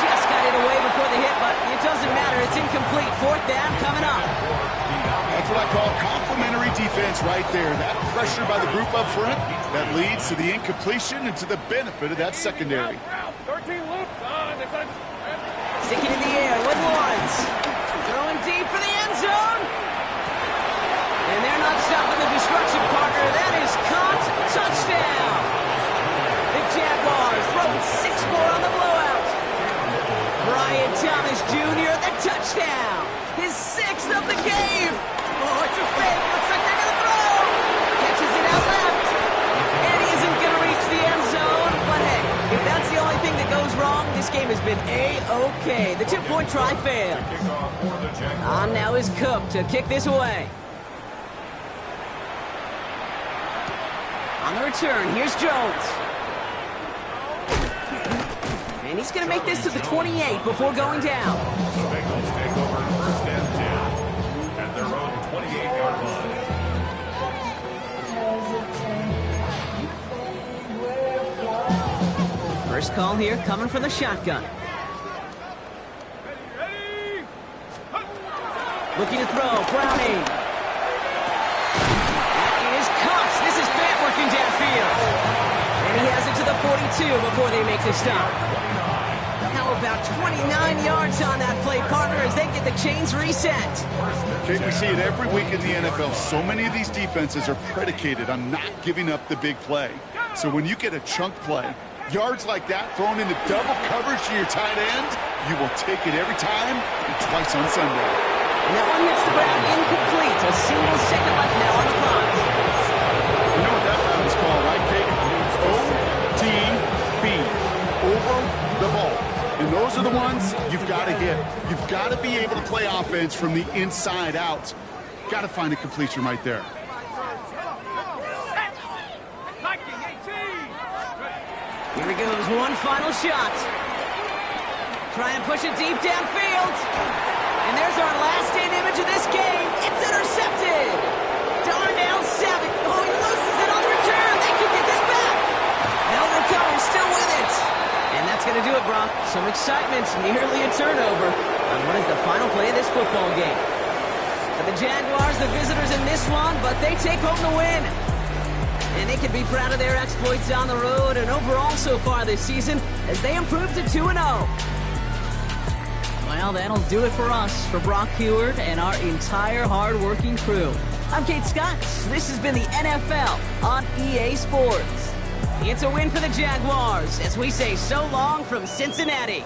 Just got it away before the hit, but it doesn't matter. It's incomplete. Fourth down coming up. That's what I call complimentary defense right there. That pressure by the group up front, that leads to the incompletion and to the benefit of that secondary. 13 loops on. Sticking in the air with Lawrence. Throwing deep for the end zone. And they're not stopping the destruction, partner. That is caught. Touchdown. The Jaguars throwing 6 more on the blowout. Brian Thomas Jr., the touchdown. His 6th of the game. Oh, it's a fake. Looks like they're going to throw. Catches it out left. And he isn't going to reach the end zone. But hey, if that's the only thing that goes wrong, this game has been A-OK. The 2-point try failed. On now is Cook to kick this away. On the return, here's Jones. And he's going to make this to the 28 before going down. The Bengals take over first and 10 at their own 28-yard line. First call here coming from the shotgun. Looking to throw, Browning. That is Cox. This is Fant working downfield. And he has it to the 42 before they make the stop. How about 29 yards on that play, partner, as they get the chains reset. Okay, we see it every week in the NFL. So many of these defenses are predicated on not giving up the big play. So when you get a chunk play, yards like that thrown into double coverage to your tight end, you will take it every time and twice on Sunday. And that one hits the ground incomplete. A single second left now on the clock. You know what that round is called, right, Kate? OTB. Over the ball. And those are the ones you've got to hit. You've got to be able to play offense from the inside out. Got to find a completion right there. Here he goes, one final shot. Trying to push it deep downfield. And there's our last-in image of this game. It's intercepted. Darn going to do it, Brock. Some excitement, nearly a turnover. And what is the final play of this football game? For the Jaguars, the visitors in this one, but they take home the win. And they can be proud of their exploits on the road and overall so far this season as they improve to 2-0. Well, that'll do it for us, for Brock Heward and our entire hard-working crew. I'm Kate Scott. This has been the NFL on EA Sports. It's a win for the Jaguars as we say so long from Cincinnati.